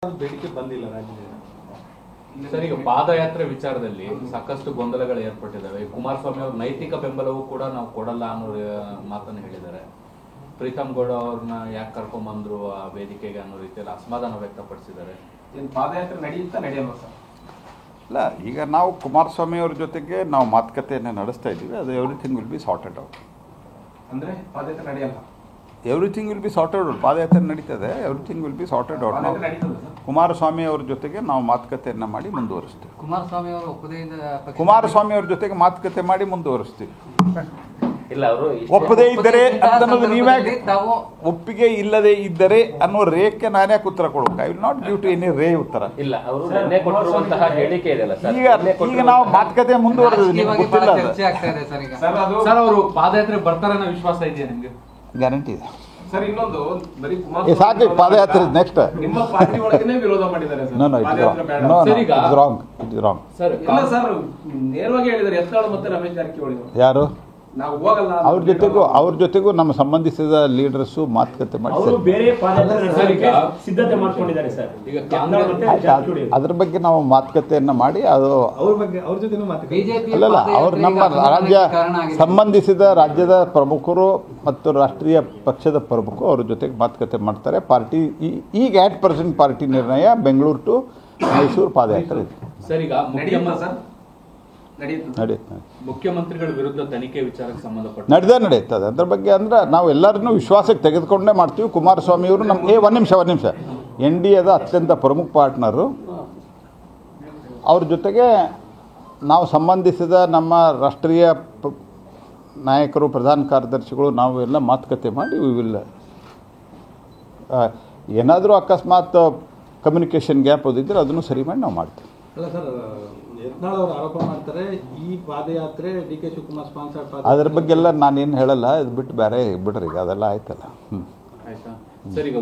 ಬೇಡಿಕೆ ಬಂದಿಲ್ಲ ರಾಜ್ಯದಿಂದ. ಸರ್, ಈಗ ಪಾದಯಾತ್ರೆ ವಿಚಾರದಲ್ಲಿ ಸಾಕಷ್ಟು ಗೊಂದಲಗಳು ಏರ್ಪಟ್ಟಿದ್ದಾವೆ. ಕುಮಾರಸ್ವಾಮಿ ಅವ್ರ ನೈತಿಕ ಬೆಂಬಲವೂ ಕೂಡ ನಾವು ಕೊಡಲ್ಲ ಅನ್ನೋ ಮಾತನ್ನು ಹೇಳಿದ್ದಾರೆ. ಪ್ರೀತಮ್ ಗೌಡ ಅವ್ರನ್ನ ಯಾಕೆ ಕರ್ಕೊಂಡ್ಬಂದ್ರು ಆ ವೇದಿಕೆಗೆ ಅನ್ನೋ ರೀತಿಯಲ್ಲಿ ಅಸಮಾಧಾನ ವ್ಯಕ್ತಪಡಿಸಿದ್ದಾರೆ. ಪಾದಯಾತ್ರೆ ನಡೆಯುತ್ತಾ ನಡೆಯಲ್ಲ ಸರ್? ಇಲ್ಲ, ಈಗ ನಾವು ಕುಮಾರಸ್ವಾಮಿ ಅವ್ರ ಜೊತೆಗೆ ನಾವು ಮಾತುಕತೆಯನ್ನು ನಡೆಸ್ತಾ ಇದ್ದೀವಿ. ಅದು everything will be sorted out. ಅಂದರೆ ಪಾದಯಾತ್ರೆ ನಡೆಯಲ್ಲ? Everything will be sorted out. ಪಾದಯಾತ್ರೆ ನಡೀತದೆ. Everything will be sorted out. ನಾವು ಕುಮಾರಸ್ವಾಮಿ ಅವ್ರ ಜೊತೆಗೆ ನಾವು ಮಾತುಕತೆಯನ್ನು ಮಾಡಿ ಮುಂದುವರಿಸ್ತೀವಿ. ಕುಮಾರಸ್ವಾಮಿ ಅವ್ರ ಜೊತೆಗೆ ಮಾತುಕತೆ ಮಾಡಿ ಮುಂದುವರಿಸ್ತೀವಿ. ಇಲ್ಲ, ಅವರು ಒಪ್ಪದೇ ಇದ್ದರೆ ಅಂತನ್ನೋದು ನೀವ್ಯಾಕೆ ಒಪ್ಪಿಗೆ ಇಲ್ಲದೆ ಇದ್ದರೆ ಅನ್ನೋ ರೇಖೆ ನಾನ್ಯಾಕೆ ಉತ್ತರ ಕೊಡ್ಬೇಕು? I will not give to any ರೇ ಉತ್ತರ. ಇಲ್ಲ, ಅವರು ನಿನ್ನೆ ಕೊಟ್ಟಿರುವಂತಹ ಹೇಳಿಕೆ ಇದೆಯಲ್ಲ ಸರ್, ಈಗ ನಾವು ಮಾತುಕತೆ ಮುಂದುವರೆದಿದ್ದೀವಿ. ನಿಮ್ಗೆ ಗೊತ್ತಿಲ್ಲ ಸರ್, ಅವರು ಪಾದಯಾತ್ರೆ ಬರ್ತಾರೆ ಅನ್ನೋ ವಿಶ್ವಾಸ ಇದೆಯಾ ನಿಮ್ಗೆ? ಗ್ಯಾರಂಟಿ ಇದೆ ಸರ್. ಇನ್ನೊಂದು ಬರೀ ಸಾಕು ಪಾದಯಾತ್ರೆ ನೆಕ್ಸ್ಟ್. ನಿಮ್ಮ ಪಾರ್ಟಿ ಒಳಗೇನೆ ವಿರೋಧ ಮಾಡಿದ್ದಾರೆ ಸರ್. ರಾಂಗ್. ಸರ್, ಇಲ್ಲ ಸರ್, ನೇರವಾಗಿ ಹೇಳಿದ್ದಾರೆ ಯತ್ನಾಳ್ ಮತ್ತೆ ರಮೇಶ್ ಜಾರಕಿಹೊಳಿ. ಯಾರು? ನಾವು ಹೋಗಲ್ಲ. ಅವ್ರ ಜೊತೆಗೂ ನಮ್ಮ ಸಂಬಂಧಿಸಿದ ಲೀಡರ್ಸು ಮಾತುಕತೆ ಮಾಡಿ ಸಿದ್ಧತೆ ಮಾಡ್ಕೊಂಡಿದ್ದಾರೆ ಸರ್. ಈಗ ಅದ್ರ ಬಗ್ಗೆ ನಾವು ಮಾತುಕತೆಯನ್ನ ಮಾಡಿ ಅದು ಅವ್ರ ಜೊತೆ ಅಲ್ಲಲ್ಲ, ಅವ್ರು ನಮ್ಮ ರಾಜ್ಯ ಸಂಬಂಧಿಸಿದ ರಾಜ್ಯದ ಪ್ರಮುಖರು ಮತ್ತು ರಾಷ್ಟ್ರೀಯ ಪಕ್ಷದ ಪ್ರಮುಖರು ಅವ್ರ ಜೊತೆಗೆ ಮಾತುಕತೆ ಮಾಡ್ತಾರೆ. ಪಾರ್ಟಿ ಈಗ ಆಟ್ ಪ್ರೆಸೆಂಟ್ ಪಾರ್ಟಿ ನಿರ್ಣಯ ಬೆಂಗಳೂರು ಟು ಮೈಸೂರು ಪಾದಯಾತ್ರೆ ಇದೆ. ಸರ್, ಈಗ ನಡೆಯುತ್ತೆ. ಮುಖ್ಯಮಂತ್ರಿಗಳ ವಿರುದ್ಧ ತನಿಖೆ ವಿಚಾರಕ್ಕೆ ಸಂಬಂಧಪಟ್ಟ ನಡೀತದೆ. ಅದ್ರ ಬಗ್ಗೆ ಅಂದ್ರೆ ನಾವು ಎಲ್ಲರನ್ನೂ ವಿಶ್ವಾಸಕ್ಕೆ ತೆಗೆದುಕೊಂಡೇ ಮಾಡ್ತೀವಿ. ಕುಮಾರಸ್ವಾಮಿ ಅವರು ನಮ್ಮ ಒಂದು ನಿಮಿಷ NDAದ ಅತ್ಯಂತ ಪ್ರಮುಖ ಪಾರ್ಟ್ನರು. ಅವ್ರ ಜೊತೆಗೆ ನಾವು ಸಂಬಂಧಿಸಿದ ನಮ್ಮ ರಾಷ್ಟ್ರೀಯ ನಾಯಕರು, ಪ್ರಧಾನ ಕಾರ್ಯದರ್ಶಿಗಳು, ನಾವು ಎಲ್ಲ ಮಾತುಕತೆ ಮಾಡಿ ಏನಾದರೂ ಅಕಸ್ಮಾತ್ ಕಮ್ಯುನಿಕೇಷನ್ ಗ್ಯಾಪ್ ಓದಿದ್ರೆ ಅದನ್ನು ಸರಿ ಮಾಡಿ ನಾವು ಮಾಡ್ತೀವಿ. ಅಲ್ಲ ಸರ್, ಯತ್ನಾಳ್ ಅವರು ಆರೋಪ ಮಾಡ್ತಾರೆ ಈ ಪಾದಯಾತ್ರೆ DK ಶಿವಕುಮಾರ್ ಸ್ಪಾನ್ಸರ್. ಅದ್ರ ಬಗ್ಗೆ ಎಲ್ಲ ನಾನೇನು ಹೇಳಲ್ಲ. ಇದು ಬಿಟ್ಟು ಬೇರೆ ಬಿಡ್ರಿ, ಈಗ ಅದೆಲ್ಲ ಆಯ್ತಲ್ಲ. ಆಯ್ತಾ ಸರ್? ಈಗ